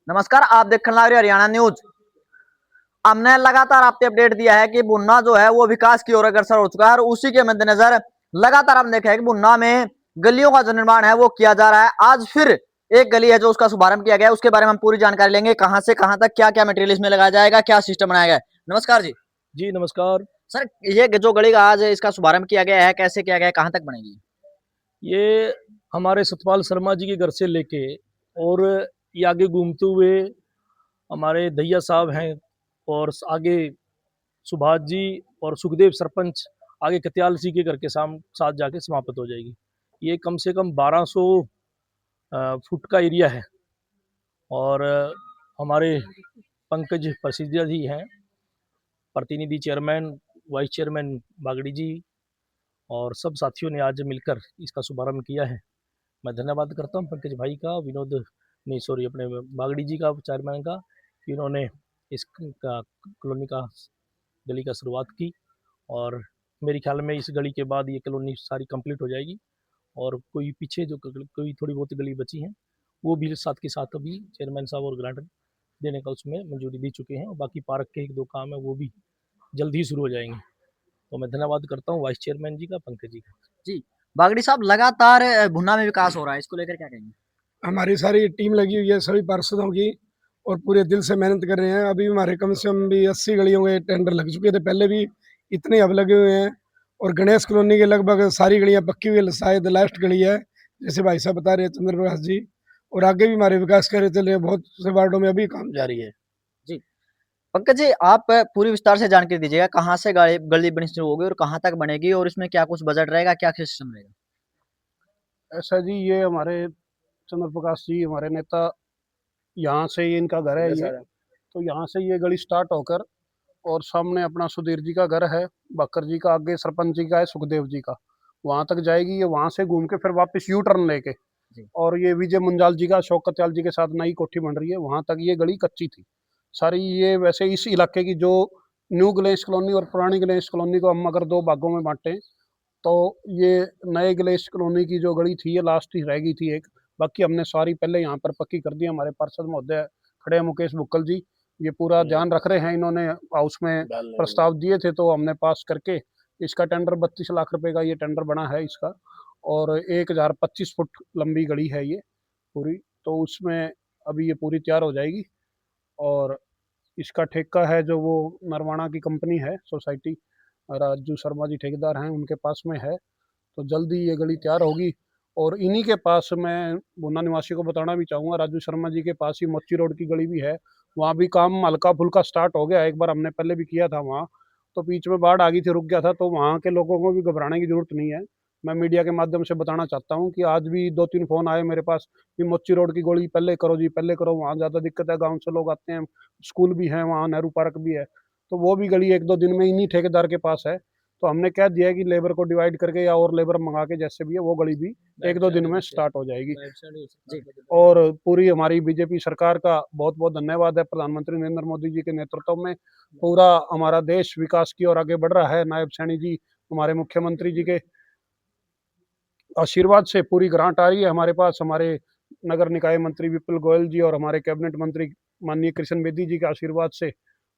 नमस्कार, आप देखने लग रहे हरियाणा न्यूज। हमने लगातार आपको अपडेट दिया है कि बुन्ना जो है वो विकास की ओर अग्रसर हो चुका है और उसी के मद्देनजर लगातार हम देखा है कि बुन्ना में गलियों का जो निर्माण है वो किया जा रहा है। आज फिर एक गली है जो उसका शुभारंभ किया गया है, उसके बारे में हम पूरी जानकारी लेंगे। कहां से कहां तक क्या क्या मटेरियल इसमें लगाया जाएगा, क्या सिस्टम बनाया गया है। नमस्कार जी। जी नमस्कार। सर, ये जो गली का आज इसका शुभारंभ किया गया है, कैसे किया गया है, कहां तक बनेगी? ये हमारे सतपाल शर्मा जी के घर से लेके और ये आगे घूमते हुए हमारे दैया साहब हैं और आगे सुभाष जी और सुखदेव सरपंच आगे कत्याल जी के घर के साथ जाके समाप्त हो जाएगी। ये कम से कम 1200 फुट का एरिया है और हमारे पंकज प्रसिद्ध जी हैं, प्रतिनिधि चेयरमैन, वाइस चेयरमैन बागड़ी जी और सब साथियों ने आज मिलकर इसका शुभारंभ किया है। मैं धन्यवाद करता हूँ पंकज भाई का, विनोद नहीं सॉरी अपने बागड़ी जी का, चेयरमैन का, कि उन्होंने इस कॉलोनी का गली का शुरुआत की और मेरे ख्याल में इस गली के बाद ये कॉलोनी सारी कंप्लीट हो जाएगी और कोई पीछे जो कोई थोड़ी बहुत गली बची है वो भी साथ के साथ अभी चेयरमैन साहब और ग्रांट देने का उसमें मंजूरी दे चुके हैं और बाकी पार्क के एक दो काम है वो भी जल्द ही शुरू हो जाएंगे। तो मैं धन्यवाद करता हूँ वाइस चेयरमैन जी का, पंकज जी का। जी, बागड़ी साहब, लगातार भुन्ना में विकास हो रहा है, इसको लेकर क्या कहेंगे? हमारी सारी टीम लगी हुई है सभी पार्षदों की और पूरे दिल से मेहनत कर रहे हैं। अभी हमारे कम से कम भी 80 गलियों के टेंडर लग चुके थे पहले भी, इतने अब लगे हुए हैं और गणेश कॉलोनी के लगभग सारी गलियां पक्की हुई, शायद लास्ट गली है जैसे भाई साहब बता रहे हैं चंद्र प्रकाश जी। और आगे भी हमारे विकास कार्य चल रहे हैं, बहुत से वार्डों में अभी काम जारी है। जी, पंकज जी, आप पूरी विस्तार से जानकारी दीजिएगा, कहाँ से गली बनी शुरू होगी और कहाँ तक बनेगी और इसमें क्या कुछ बजट रहेगा, क्या सिस्टम रहेगा? ऐसा जी, ये हमारे चंद्र प्रकाश जी हमारे नेता, यहाँ से ये इनका घर है ये, तो यहाँ से ये गली स्टार्ट होकर और सामने अपना सुधीर जी का घर है, बकर जी का, आगे सरपंच जी का है, सुखदेव जी का, वहाँ तक जाएगी। ये वहाँ से घूम के फिर वापस यू टर्न लेके और ये विजय मुंजाल जी का, अशोक कत्याल जी के साथ नई कोठी बन रही है, वहाँ तक ये गली कच्ची थी सारी। ये वैसे इस इलाके की जो न्यू गणेश कॉलोनी और पुरानी गणेश कॉलोनी को हम अगर दो भागों में बांटें तो ये नए गणेश कॉलोनी की जो गली थी ये लास्ट ही रह गई थी एक, बाकी हमने सारी पहले यहाँ पर पक्की कर दी। हमारे पार्षद महोदय खड़े हैं मुकेश बुक्कल जी, ये पूरा ध्यान रख रहे हैं, इन्होंने हाउस में प्रस्ताव दिए थे तो हमने पास करके इसका टेंडर 32 लाख रुपए का ये टेंडर बना है इसका और 1025 फुट लंबी गली है ये पूरी, तो उसमें अभी ये पूरी तैयार हो जाएगी। और इसका ठेका है जो वो नरवाणा की कंपनी है सोसाइटी, राजू शर्मा जी ठेकेदार हैं, उनके पास में है, तो जल्दी ये गली तैयार होगी। और इन्हीं के पास मैं भुन्ना निवासी को बताना भी चाहूँगा, राजू शर्मा जी के पास ही मोची रोड की गली भी है, वहाँ भी काम हल्का फुल्का स्टार्ट हो गया, एक बार हमने पहले भी किया था वहाँ, तो बीच में बाढ़ आ गई थी, रुक गया था, तो वहाँ के लोगों को भी घबराने की जरूरत नहीं है। मैं मीडिया के माध्यम से बताना चाहता हूँ कि आज भी 2-3 फ़ोन आए मेरे पास कि मोची रोड की गोली पहले करो जी, पहले करो, वहाँ ज़्यादा दिक्कत है, गाँव से लोग आते हैं, स्कूल भी है वहाँ, नेहरू पार्क भी है, तो वो भी गली 1-2 दिन में इन्हीं ठेकेदार के पास है। तो हमने कह दिया है कि लेबर को डिवाइड करके या और लेबर मंगा के जैसे भी है वो गली भी 1-2 दिन में स्टार्ट हो जाएगी। और पूरी हमारी बीजेपी सरकार का बहुत बहुत धन्यवाद है, प्रधानमंत्री नरेंद्र मोदी जी के नेतृत्व में पूरा हमारा देश विकास की ओर आगे बढ़ रहा है। नायब सैनी जी हमारे मुख्यमंत्री जी के आशीर्वाद से पूरी ग्रांट आ रही है हमारे पास, हमारे नगर निकाय मंत्री विपुल गोयल जी और हमारे कैबिनेट मंत्री माननीय कृष्ण बेदी जी के आशीर्वाद से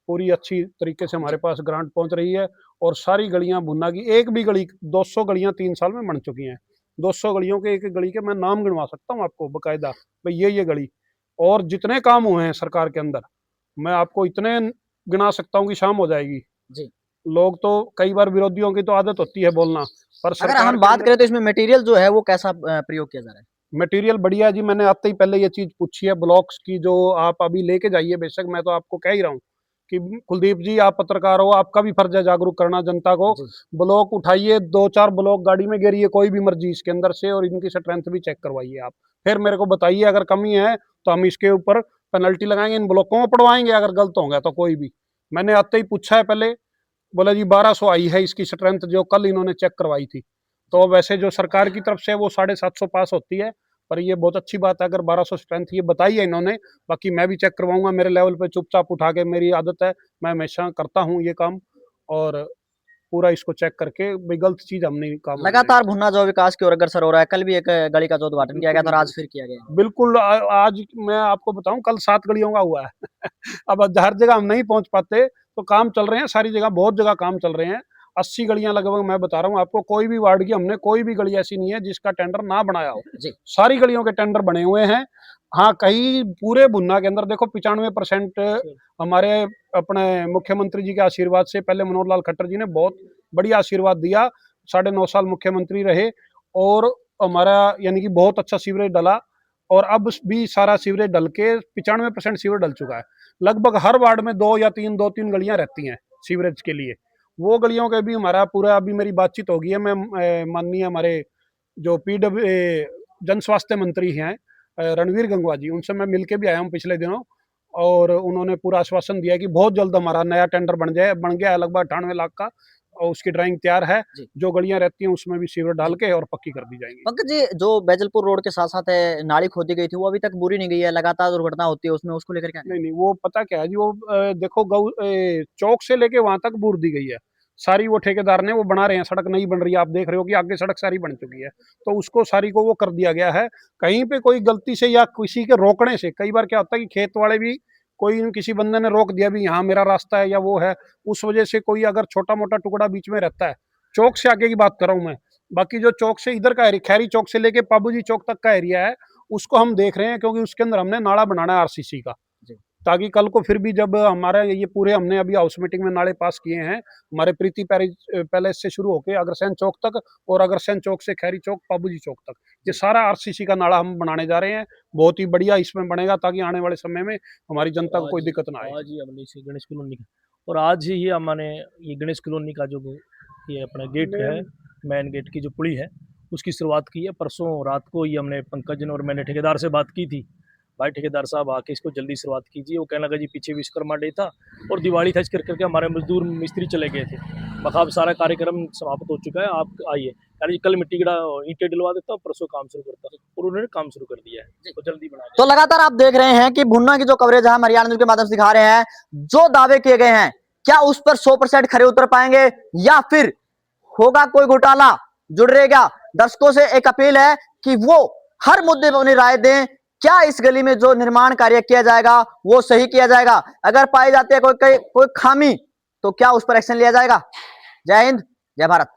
पूरी अच्छी तरीके से हमारे पास ग्रांट पहुंच रही है। और सारी गलियां भुन्ना की, एक भी गली, 200 गलियां 3 साल में बन चुकी हैं, 200 गलियों के एक गली के मैं नाम गिनवा सकता हूं आपको बकायदा, भाई ये गली, और जितने काम हुए हैं सरकार के अंदर मैं आपको इतने गिना सकता हूं कि शाम हो जाएगी जी, लोग तो, कई बार विरोधियों की तो आदत होती है बोलना, पर अगर हम बात करें तो इसमें मटेरियल जो है वो कैसा प्रयोग किया जा रहा है? मटेरियल बढ़िया है जी। मैंने आते ही पहले ये चीज पूछी है ब्लॉक्स की, जो आप अभी लेके जाइए, बेशक मैं तो आपको कह ही रहा हूँ कि कुलदीप जी आप पत्रकार हो, आपका भी फर्ज है जागरूक करना जनता को। ब्लॉक उठाइए, 2-4 ब्लॉक गाड़ी में गिरिए कोई भी मर्जी इसके अंदर से, और इनकी स्ट्रेंथ भी चेक करवाइए आप, फिर मेरे को बताइए अगर कमी है तो हम इसके ऊपर पेनल्टी लगाएंगे, इन ब्लॉकों को पढ़वाएंगे अगर गलत होंगे तो कोई भी। मैंने आते ही पूछा है पहले, बोला जी 1200 आई है इसकी स्ट्रेंथ, जो कल इन्होंने चेक करवाई थी, तो वैसे जो सरकार की तरफ से वो 750 पास होती है, पर ये बहुत अच्छी बात है अगर 1200 स्ट्रेंथ ये बताई है इन्होंने। बाकी मैं भी चेक करवाऊंगा मेरे लेवल पे, चुपचाप उठा के, मेरी आदत है, मैं हमेशा करता हूँ ये काम। और पूरा इसको चेक करके भाई गलत चीज हम नहीं काम लगातार भुन्ना जो विकास की ओर अग्रसर हो रहा है, कल भी एक गली का जो उद्घाटन किया गया था और आज फिर किया गया। बिल्कुल आज मैं आपको बताऊं कल 7 गलियों का हुआ है अब हर जगह हम नहीं पहुंच पाते, तो काम चल रहे हैं सारी जगह, बहुत जगह काम चल रहे हैं। 80 गलियां लगभग मैं बता रहा हूँ आपको, कोई भी वार्ड की हमने कोई भी गली ऐसी नहीं है जिसका टेंडर ना बनाया हो जी। सारी गलियों के टेंडर बने हुए हैं। हाँ, कहीं पूरे भुन्ना के अंदर देखो 95% हमारे अपने मुख्यमंत्री जी के आशीर्वाद से, पहले मनोहर लाल खट्टर जी ने बहुत बढ़िया आशीर्वाद दिया, 9.5 साल मुख्यमंत्री रहे और हमारा यानी कि बहुत अच्छा सीवरेज डला, और अब भी सारा सीवरेज डल के 95% सीवरेज डल चुका है। लगभग हर वार्ड में 2-3 गलियां रहती हैं सीवरेज के लिए, वो गलियों के भी हमारा पूरा, अभी मेरी बातचीत हो गई है, मैं माननीय हमारे जो जन स्वास्थ्य मंत्री हैं रणवीर गंगवा जी, उनसे मैं मिलके भी आया हूँ पिछले दिनों, और उन्होंने पूरा आश्वासन दिया कि बहुत जल्द हमारा नया टेंडर बन गया है लगभग 98 लाख का, और उसकी ड्राइंग तैयार है, जो गलियां रहती हैं उसमें भी सीवर डाल के और पक्की कर दी जाएंगी। पंकज जी, जो बैजलपुर रोड के साथ साथ नाली खोदी गई थी वो अभी तक पूरी नहीं गई है, लगातार दुर्घटना होती है उसमें, उसको लेकर क्या? नहीं, वो पता क्या है जी, वो देखो चौक से लेके वहां तक बूर दी गई है सारी, वो ठेकेदार ने वो बना रहे हैं, सड़क नहीं बन रही है, आप देख रहे हो कि आगे सड़क सारी बन चुकी है, तो उसको सारी को वो कर दिया गया है। कहीं पे कोई गलती से या किसी के रोकने से, कई बार क्या होता है कि खेत वाले भी, कोई किसी बंदे ने रोक दिया भी यहाँ मेरा रास्ता है या वो है, उस वजह से कोई अगर छोटा मोटा टुकड़ा बीच में रहता है, चौक से आगे की बात कर रहा हूँ मैं, बाकी जो चौक से इधर का खैरी चौक से लेके पाबूजी चौक तक का एरिया है उसको हम देख रहे हैं, क्योंकि उसके अंदर हमने नाला बनाना है आरसीसी का, ताकि कल को फिर भी जब हमारा ये पूरे, हमने अभी हाउस मीटिंग में नाले पास किए हैं हमारे प्रीति पैलेस से शुरू होकर अग्रसेन चौक तक, और अग्रसेन चौक से खैरी चौक पाबूजी चौक तक, ये सारा आरसीसी का नाला हम बनाने जा रहे हैं, बहुत ही बढ़िया इसमें बनेगा, ताकि आने वाले समय में हमारी जनता को कोई दिक्कत ना आए। आज ही हमने इसे गणेश कॉलोनी का, और आज ही हमने ये गणेश कॉलोनी का जो ये अपना गेट है, मेन गेट की जो पुली है उसकी शुरुआत की है। परसों रात को ही हमने पंकज और मैंने ठेकेदार से बात की थी, भाई ठेकेदार साहब आके इसको जल्दी शुरुआत कीजिए। वो कहने लगा जी पीछे विश्वकर्मा डे था और दिवाली था, इस करके हमारे मजदूर मिस्त्री चले गए थे, बखाब सारा कार्यक्रम समाप्त हो चुका है, आप आइए, यानी कल मिट्टी गिरा ईंटें डलवा देता हूँ, परसों काम शुरू करता, और उन्होंने काम शुरू कर दिया है, तो जल्दी बना। तो लगातार आप देख रहे हैं कि भुन्ना की जो कवरेज है हरियाणा न्यूज़ के माध्यम से दिखा रहे हैं, जो दावे किए गए हैं क्या उस पर 100% खरे उतर पाएंगे या फिर होगा कोई घोटाला जुड़ रहेगा। दर्शकों से एक अपील है कि वो हर मुद्दे पर अपनी राय दें, क्या इस गली में जो निर्माण कार्य किया जाएगा वो सही किया जाएगा, अगर पाई जाती है कोई खामी तो क्या उस पर एक्शन लिया जाएगा। जय हिंद, जय भारत।